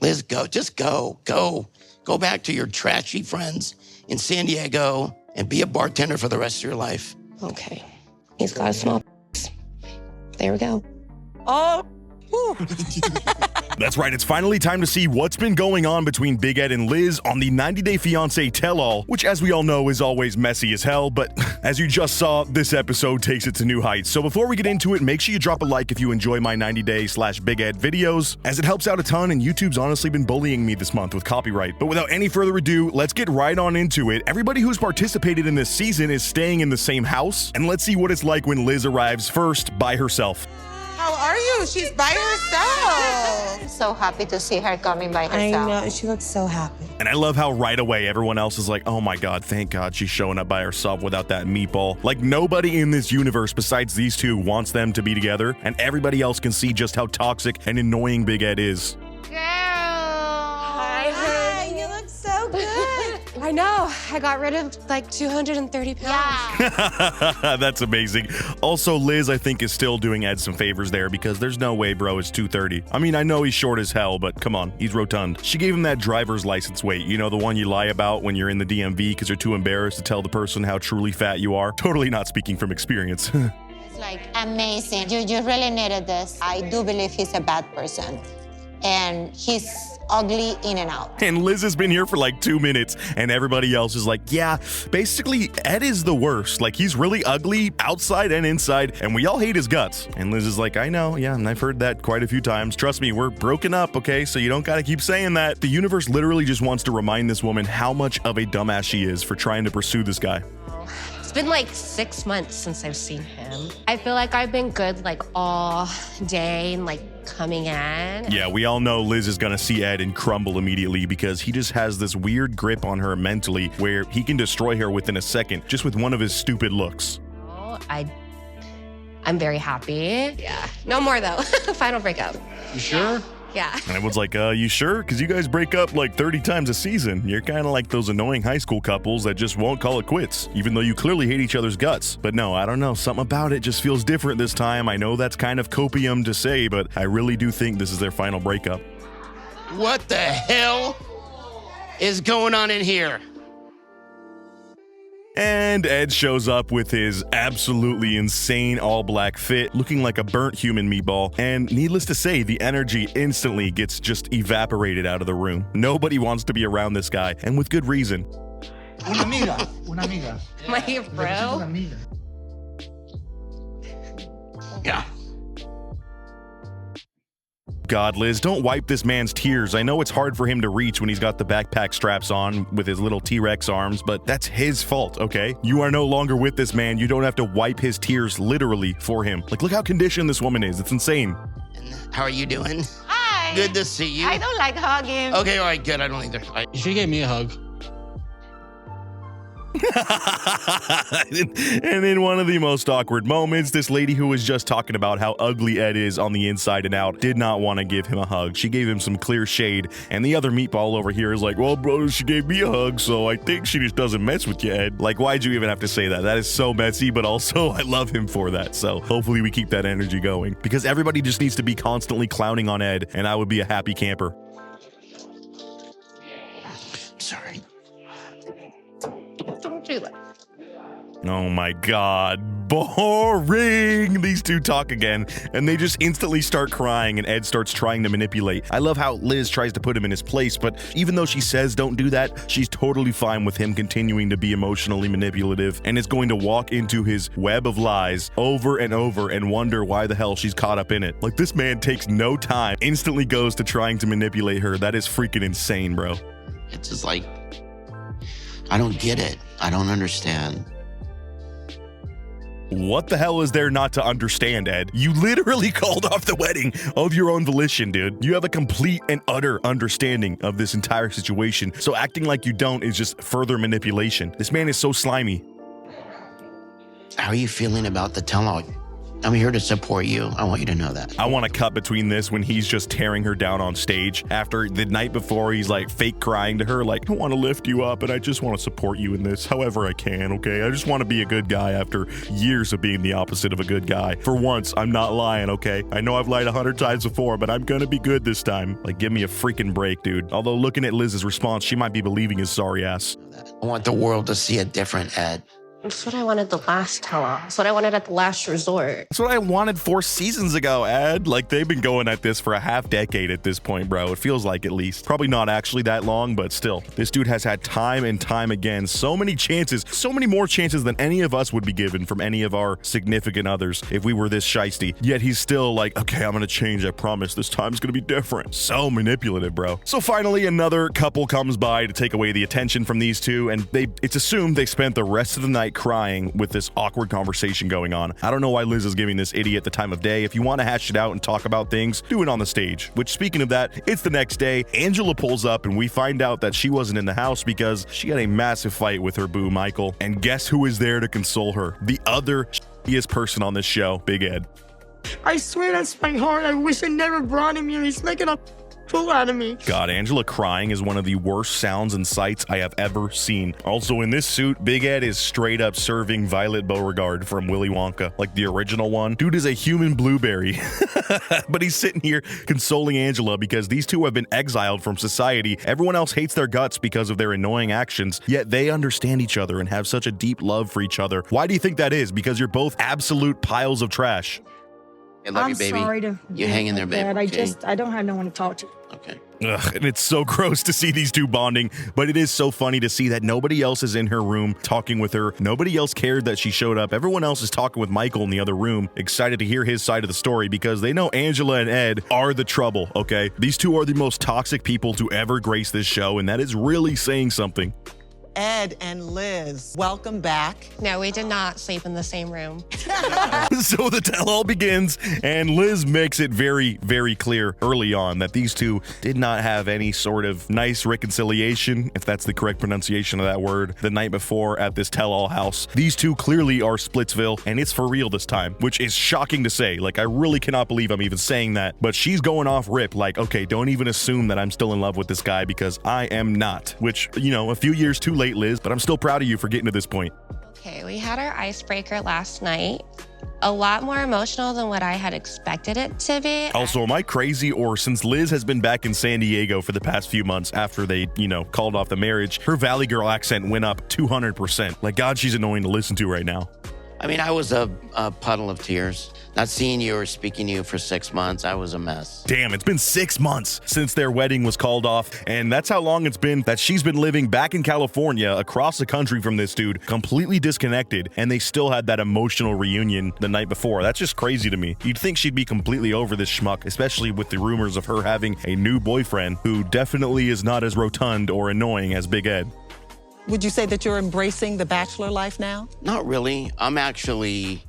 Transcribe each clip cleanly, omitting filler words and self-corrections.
Liz, go. Just go. Go back to your trashy friends in San Diego and be a bartender for the rest of your life. Okay. He's got a small There we go. Oh. That's right, it's finally time to see what's been going on between Big Ed and Liz on the 90-Day Fiancé tell-all, which as we all know is always messy as hell, but as you just saw, this episode takes it to new heights. So before we get into it, make sure you drop a like if you enjoy my 90-Day/Big Ed videos, as it helps out a ton and YouTube's honestly been bullying me this month with copyright. But without any further ado, let's get right on into it. Everybody who's participated in this season is staying in the same house, and let's see what it's like when Liz arrives first by herself. How are you? She's by herself. I'm so happy to see her coming by herself. I know, she looks so happy. And I love how right away everyone else is like, oh my god, thank god she's showing up by herself without that meatball. Like nobody in this universe besides these two wants them to be together, and everybody else can see just how toxic and annoying Big Ed is. Hi, you look so good. I know, I got rid of like 230 pounds. Yeah. That's amazing. Also, Liz, I think, is still doing Ed some favors there because there's no way bro is 230. I mean, I know he's short as hell, but come on, he's rotund. She gave him that driver's license weight, you know, the one you lie about when you're in the DMV because you're too embarrassed to tell the person how truly fat you are. Totally not speaking from experience. It's like amazing. You really needed this. I do believe he's a bad person. And he's ugly in and out. And Liz has been here for like 2 minutes, and everybody else is like, yeah, basically, Ed is the worst. Like, he's really ugly outside and inside, and we all hate his guts. And Liz is like, I know, yeah, and I've heard that quite a few times. Trust me, we're broken up, okay? So you don't gotta keep saying that. The universe literally just wants to remind this woman how much of a dumbass she is for trying to pursue this guy. It's been like 6 months since I've seen him. I feel like I've been good like all day and like coming in. Yeah, we all know Liz is gonna see Ed and crumble immediately because he just has this weird grip on her mentally where he can destroy her within a second just with one of his stupid looks. Oh, I'm very happy. Yeah. No more though. Final breakup. You sure? Yeah. And everyone's like, you sure? Because you guys break up like 30 times a season. You're kind of like those annoying high school couples that just won't call it quits, even though you clearly hate each other's guts. But no, I don't know. Something about it just feels different this time. I know that's kind of copium to say, but I really do think this is their final breakup. What the hell is going on in here? And Ed shows up with his absolutely insane all-black fit, looking like a burnt human meatball, and needless to say, the energy instantly gets just evaporated out of the room. Nobody wants to be around this guy, and with good reason. Una amiga. Una amiga. My Una bro. amiga. Yeah. God, Liz, don't wipe this man's tears. I know it's hard for him to reach when he's got the backpack straps on with his little T-Rex arms, but that's his fault, okay? You are no longer with this man. You don't have to wipe his tears literally for him. Like, look how conditioned this woman is. It's insane. And how are you doing? Hi. Good to see you. I don't like hugging. Okay, all right, good. I don't either. You should give me a hug. And in one of the most awkward moments, this lady who was just talking about how ugly Ed is on the inside and out did not want to give him a hug. She gave him some clear shade, and the other meatball over here is like, well, bro, she gave me a hug, so I think she just doesn't mess with you, Ed. Like, why'd you even have to say that? That is so messy, but also I love him for that. So hopefully we keep that energy going, because everybody just needs to be constantly clowning on Ed, and I would be a happy camper. Sorry. Don't do that. Oh my god, boring! These two talk again, and they just instantly start crying, and Ed starts trying to manipulate. I love how Liz tries to put him in his place, but even though she says don't do that, she's totally fine with him continuing to be emotionally manipulative, and is going to walk into his web of lies over and over and wonder why the hell she's caught up in it. Like, this man takes no time, instantly goes to trying to manipulate her. That is freaking insane, bro. It's just like, I don't get it. I don't understand. What the hell is there not to understand, Ed? You literally called off the wedding of your own volition, dude. You have a complete and utter understanding of this entire situation, so acting like you don't is just further manipulation. This man is so slimy. How are you feeling about the tell-all? I'm here to support you. I want you to know that. I want to cut between this when he's just tearing her down on stage after the night before he's like fake crying to her like, I want to lift you up and I just want to support you in this however I can, okay? I just want to be a good guy after years of being the opposite of a good guy. For once, I'm not lying, okay? I know I've lied 100 times before, but I'm gonna be good this time. Like, give me a freaking break, dude. Although looking at Liz's response, she might be believing his sorry ass. I want the world to see a different Ed. That's what I wanted the last tell-all. That's what I wanted at the last resort. That's what I wanted 4 seasons ago, Ed. Like, they've been going at this for a half decade at this point, bro. It feels like, at least. Probably not actually that long, but still. This dude has had time and time again so many chances, so many more chances than any of us would be given from any of our significant others if we were this shiesty. Yet he's still like, okay, I'm gonna change, I promise. This time's gonna be different. So manipulative, bro. So finally, another couple comes by to take away the attention from these two, and it's assumed they spent the rest of the night crying with this awkward conversation going on. I don't know why Liz is giving this idiot the time of day. If you want to hash it out and talk about things, do it on the stage. Which, speaking of that, it's the next day. Angela pulls up and we find out that she wasn't in the house because she had a massive fight with her boo Michael. And guess who is there to console her? The other shittiest person on this show, Big Ed. I swear that's my heart. I wish I never brought him here. He's making a fool out of me. God, Angela crying is one of the worst sounds and sights I have ever seen. Also, in this suit, Big Ed is straight up serving Violet Beauregard from Willy Wonka, like the original one. Dude is a human blueberry. But he's sitting here consoling Angela because these two have been exiled from society. Everyone else hates their guts because of their annoying actions, yet they understand each other and have such a deep love for each other. Why do you think that is? Because you're both absolute piles of trash. I love I'm you, baby. sorry to You hang in there, baby. Dad. Okay? I don't have no one to talk to. Okay. Ugh, and it's so gross to see these two bonding, but it is so funny to see that nobody else is in her room talking with her. Nobody else cared that she showed up. Everyone else is talking with Michael in the other room, excited to hear his side of the story because they know Angela and Ed are the trouble, okay? These two are the most toxic people to ever grace this show, and that is really saying something. Ed and Liz, welcome back. No, we did not sleep in the same room. So the tell-all begins, and Liz makes it very, very clear early on that these two did not have any sort of nice reconciliation, if that's the correct pronunciation of that word, the night before at this tell-all house. These two clearly are Splitsville, and it's for real this time, which is shocking to say. Like, I really cannot believe I'm even saying that, but she's going off rip like, okay, don't even assume that I'm still in love with this guy because I am not, which, you know, a few years too late, Liz, but I'm still proud of you for getting to this point. Okay, we had our icebreaker last night. A lot more emotional than what I had expected it to be. Also, am I crazy, or since Liz has been back in San Diego for the past few months after they, called off the marriage, her Valley Girl accent went up 200%. Like, God, she's annoying to listen to right now. I mean, I was a puddle of tears. Not seeing you or speaking to you for 6 months, I was a mess. Damn, it's been 6 months since their wedding was called off, and that's how long it's been that she's been living back in California, across the country from this dude, completely disconnected, and they still had that emotional reunion the night before. That's just crazy to me. You'd think she'd be completely over this schmuck, especially with the rumors of her having a new boyfriend who definitely is not as rotund or annoying as Big Ed. Would you say that you're embracing the bachelor life now? Not really. I'm actually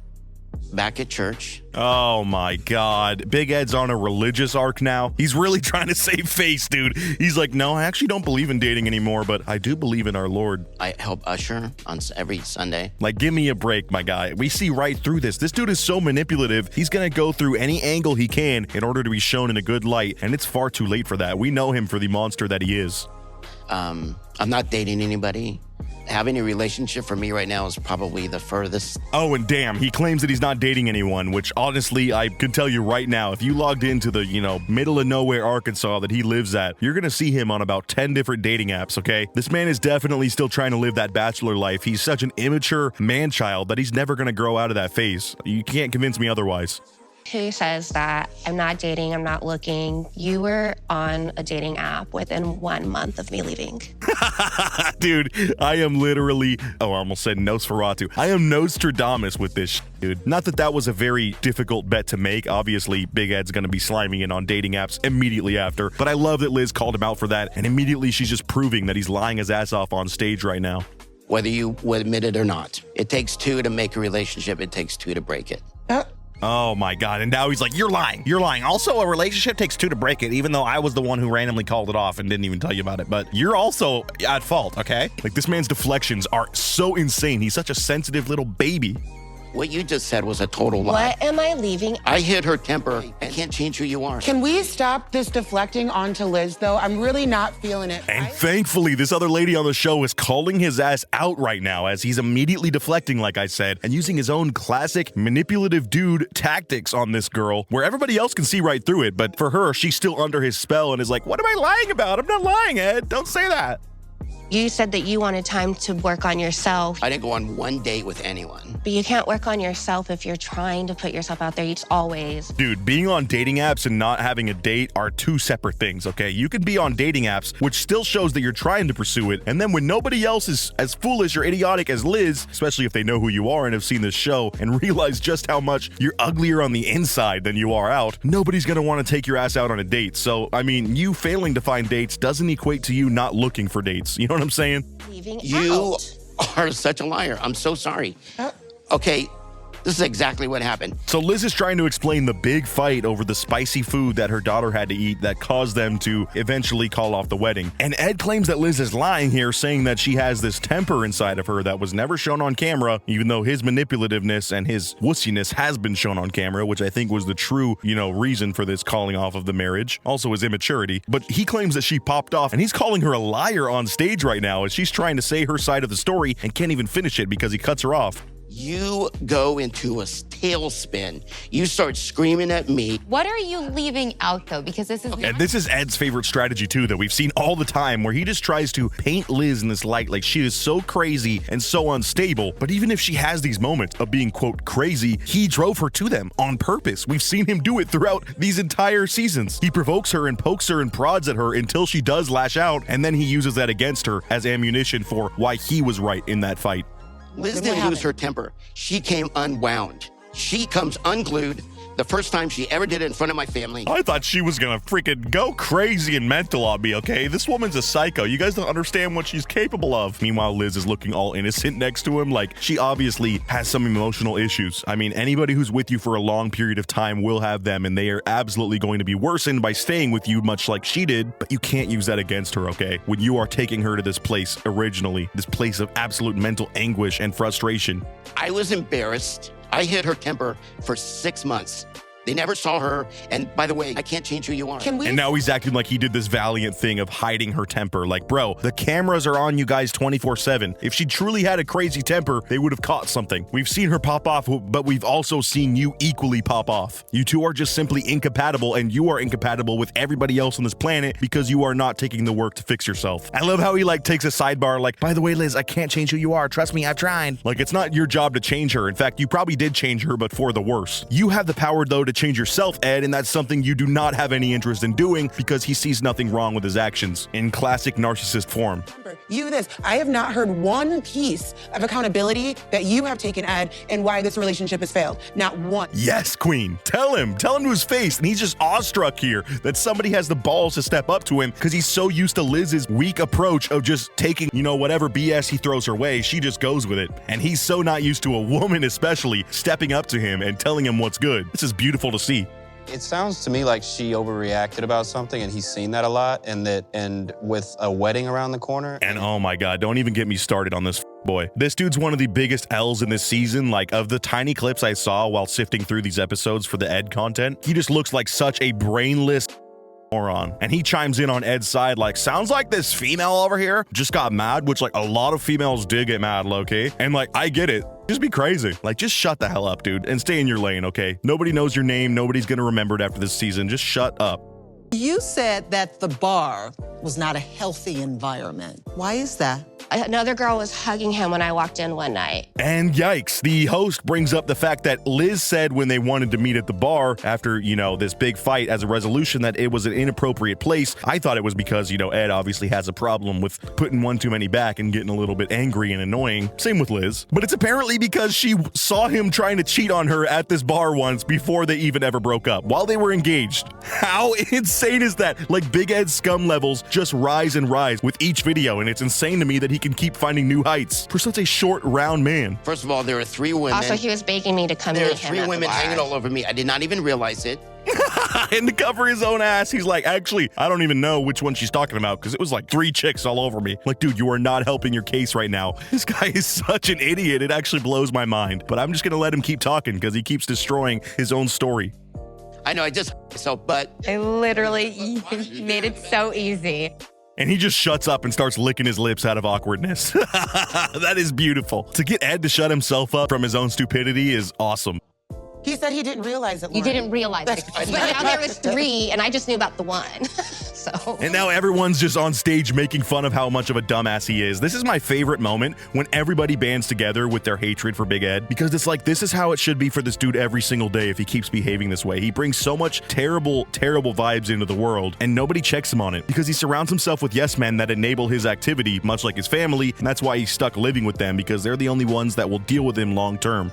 back at church. Oh my God. Big Ed's on a religious arc now. He's really trying to save face, dude. He's like, no, I actually don't believe in dating anymore, but I do believe in our Lord. I help usher on every Sunday. Like, give me a break, my guy. We see right through this. This dude is so manipulative. He's gonna go through any angle he can in order to be shown in a good light, and it's far too late for that. We know him for the monster that he is. I'm not dating anybody. Having a relationship for me right now is probably the furthest. Oh, and damn, he claims that he's not dating anyone, which honestly, I can tell you right now, if you logged into the, middle of nowhere Arkansas that he lives at, you're gonna see him on about 10 different dating apps, okay? This man is definitely still trying to live that bachelor life. He's such an immature man-child that he's never gonna grow out of that phase. You can't convince me otherwise. Who says that I'm not dating, I'm not looking? You were on a dating app within 1 month of me leaving. Dude, I am literally, I almost said Nosferatu. I am Nostradamus with this dude. Not that that was a very difficult bet to make. Obviously, Big Ed's gonna be sliming in on dating apps immediately after, but I love that Liz called him out for that, and immediately she's just proving that he's lying his ass off on stage right now. Whether you would admit it or not. It takes two to make a relationship. It takes two to break it. Oh my God, and now he's like, you're lying. You're lying. Also, a relationship takes two to break it, even though I was the one who randomly called it off and didn't even tell you about it. But you're also at fault, okay? Like, this man's deflections are so insane. He's such a sensitive little baby. What you just said was a total lie. What am I leaving? I hit her temper and can't change who you are. Can we stop this deflecting onto Liz, though? I'm really not feeling it. And thankfully, this other lady on the show is calling his ass out right now as he's immediately deflecting, like I said, and using his own classic manipulative dude tactics on this girl, where everybody else can see right through it. But for her, she's still under his spell and is like, what am I lying about? I'm not lying, Ed. Don't say that. You said that you wanted time to work on yourself, I didn't go on one date with anyone. but you can't work on yourself if you're trying to put yourself out there. You just always. Dude, being on dating apps and not having a date are two separate things, okay? You can be on dating apps, which still shows that you're trying to pursue it, and then when nobody else is as foolish or idiotic as Liz, especially if they know who you are and have seen this show and realize just how much you're uglier on the inside than you are out, nobody's gonna want to take your ass out on a date. So, I mean, you failing to find dates doesn't equate to you not looking for dates. You know what I'm saying? Leaving You out. are such a liar. I'm so sorry. Okay, this is exactly what happened. So Liz is trying to explain the big fight over the spicy food that her daughter had to eat that caused them to eventually call off the wedding. And Ed claims that Liz is lying here, saying that she has this temper inside of her that was never shown on camera, even though his manipulativeness and his wussiness has been shown on camera, which I think was the true, reason for this calling off of the marriage. Also his immaturity. But he claims that she popped off, and he's calling her a liar on stage right now as she's trying to say her side of the story and can't even finish it because he cuts her off. You go into a tailspin. You start screaming at me. What are you leaving out, though? Because this is And this is Ed's favorite strategy, too, that we've seen all the time, where he just tries to paint Liz in this light like she is so crazy and so unstable. But even if she has these moments of being, quote, crazy, he drove her to them on purpose. We've seen him do it throughout these entire seasons. He provokes her and pokes her and prods at her until she does lash out, and then he uses that against her as ammunition for why he was right in that fight. Liz didn't lose her temper. She came unwound. She comes unglued the first time she ever did it in front of my family. I thought she was gonna freaking go crazy and mental on me, okay? This woman's a psycho. You guys don't understand what she's capable of. Meanwhile, Liz is looking all innocent next to him, like she obviously has some emotional issues. I mean, anybody who's with you for a long period of time will have them, and they are absolutely going to be worsened by staying with you, much like she did, but you can't use that against her, okay? When you are taking her to this place originally, this place of absolute mental anguish and frustration. I was embarrassed. I hit her temper for 6 months. They never saw her. And by the way, I can't change who you are. And now he's acting like he did this valiant thing of hiding her temper. Like, bro, the cameras are on you guys 24/7. If she truly had a crazy temper, they would have caught something. We've seen her pop off, but we've also seen you equally pop off. You two are just simply incompatible, and you are incompatible with everybody else on this planet because you are not taking the work to fix yourself. I love how he takes a sidebar like, by the way, Liz, I can't change who you are. Trust me, I've tried. Like, it's not your job to change her. In fact, you probably did change her, but for the worse. You have the power, though, to change yourself, Ed, and that's something you do not have any interest in doing because he sees nothing wrong with his actions in classic narcissist form. I have not heard one piece of accountability that you have taken, Ed, and why this relationship has failed. Not one. Yes, Queen. Tell him to his face. And he's just awestruck here that somebody has the balls to step up to him because he's so used to Liz's weak approach of just taking, whatever BS he throws her way, she just goes with it. And he's so not used to a woman especially stepping up to him and telling him what's good. This is beautiful to see. It sounds to me like she overreacted about something, and he's seen that a lot, and with a wedding around the corner. And oh my God, don't even get me started on this boy. This dude's one of the biggest L's in this season. Like, of the tiny clips I saw while sifting through these episodes for the Ed content, he just looks like such a brainless moron. And he chimes in on Ed's side like, sounds like this female over here just got mad, which a lot of females did get mad, low-key. And I get it. Just be crazy. Just shut the hell up, dude, and stay in your lane, okay? Nobody knows your name. Nobody's gonna remember it after this season. Just shut up. You said that the bar was not a healthy environment. Why is that? Another girl was hugging him when I walked in one night. And yikes, the host brings up the fact that Liz said when they wanted to meet at the bar after, this big fight as a resolution that it was an inappropriate place. I thought it was because, Ed obviously has a problem with putting one too many back and getting a little bit angry and annoying. Same with Liz. But it's apparently because she saw him trying to cheat on her at this bar once before they even ever broke up, while they were engaged. How insane is that? Big Ed's scum levels just rise and rise with each video, and it's insane to me that he can keep finding new heights for such a short, round man. First of all, there are 3 women. Also, he was begging me to come There are meet him 3 at the women bar. hanging all over me. I did not even realize it. And to cover his own ass, he's like, actually, I don't even know which one she's talking about because it was like 3 chicks all over me. Like, dude, you are not helping your case right now. This guy is such an idiot. It actually blows my mind. But I'm just going to let him keep talking because he keeps destroying his own story. I know, I just but I literally made it so easy. And he just shuts up and starts licking his lips out of awkwardness. That is beautiful. To get Ed to shut himself up from his own stupidity is awesome. He said he didn't realize it. You Lauren. didn't realize it. But now there was 3, and I just knew about the 1. So. And now everyone's just on stage making fun of how much of a dumbass he is. This is my favorite moment when everybody bands together with their hatred for Big Ed, because it's like, this is how it should be for this dude every single day if he keeps behaving this way. He brings so much terrible, terrible vibes into the world, and nobody checks him on it because he surrounds himself with yes men that enable his activity, much like his family, and that's why he's stuck living with them, because they're the only ones that will deal with him long term.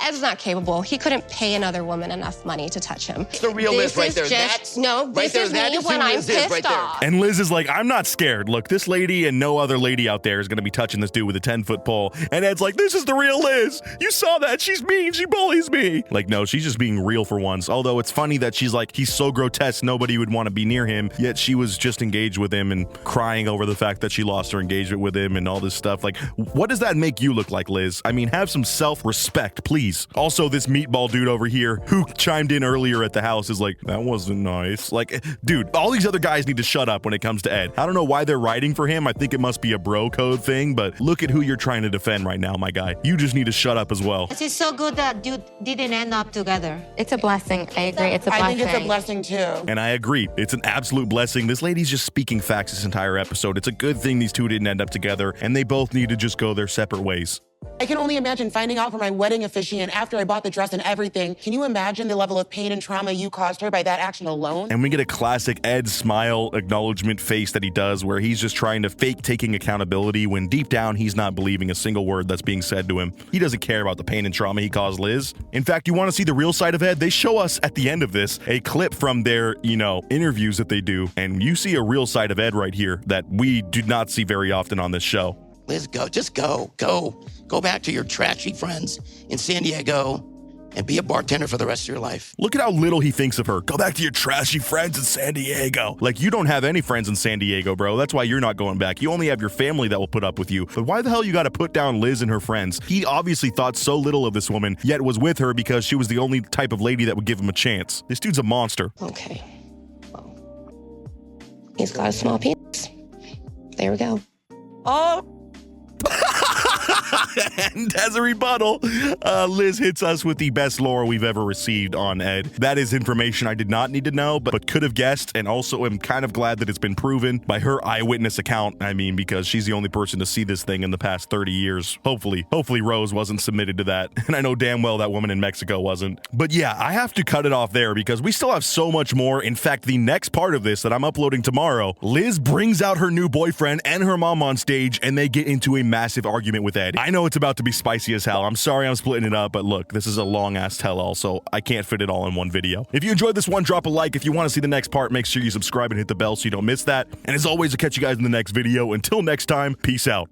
Ed's not capable. He couldn't pay another woman enough money to touch him. the real Liz right there. This is me is when who I'm Liz is pissed right there. off. And Liz is like, I'm not scared. Look, this lady and no other lady out there is going to be touching this dude with a 10-foot pole. And Ed's like, this is the real Liz. You saw that. She's mean. She bullies me. Like, no, she's just being real for once. Although it's funny that she's like, he's so grotesque, nobody would want to be near him. Yet she was just engaged with him and crying over the fact that she lost her engagement with him and all this stuff. Like, what does that make you look like, Liz? I mean, have some self-respect, please. Also, this meatball dude over here who chimed in earlier at the house is like, that wasn't nice. Like, dude, all these other guys need to shut up when it comes to Ed. I don't know why they're writing for him. I think it must be a bro code thing, but look at who you're trying to defend right now, my guy. You just need to shut up as well. It's so good that you didn't end up together. It's a blessing. I agree. It's a blessing. I think it's a blessing too. And I agree. It's an absolute blessing. This lady's just speaking facts this entire episode. It's a good thing these two didn't end up together, and they both need to just go their separate ways. I can only imagine finding out from my wedding officiant after I bought the dress and everything. Can you imagine the level of pain and trauma you caused her by that action alone? And we get a classic Ed smile acknowledgement face that he does where he's just trying to fake taking accountability when deep down he's not believing a single word that's being said to him. He doesn't care about the pain and trauma he caused Liz. In fact, you want to see the real side of Ed? They show us at the end of this a clip from their, interviews that they do, and you see a real side of Ed right here that we do not see very often on this show. Liz, go. Just go. Go back to your trashy friends in San Diego and be a bartender for the rest of your life. Look at how little he thinks of her. Go back to your trashy friends in San Diego. Like, you don't have any friends in San Diego, bro. That's why you're not going back. You only have your family that will put up with you. But why the hell you got to put down Liz and her friends? He obviously thought so little of this woman, yet was with her because she was the only type of lady that would give him a chance. This dude's a monster. Okay. Well, he's got a small penis. There we go. Oh. And as a rebuttal, Liz hits us with the best lore we've ever received on Ed. That is information I did not need to know, but could have guessed, and also am kind of glad that it's been proven by her eyewitness account. I mean, because she's the only person to see this thing in the past 30 years. Hopefully Rose wasn't submitted to that. And I know damn well that woman in Mexico wasn't. But yeah, I have to cut it off there because we still have so much more. In fact, the next part of this that I'm uploading tomorrow, Liz brings out her new boyfriend and her mom on stage, and they get into a massive argument with Ed. I know it's about to be spicy as hell. I'm sorry I'm splitting it up, but look, this is a long-ass tell-all, so I can't fit it all in one video. If you enjoyed this one, drop a like. If you want to see the next part, make sure you subscribe and hit the bell so you don't miss that. And as always, I'll catch you guys in the next video. Until next time, peace out.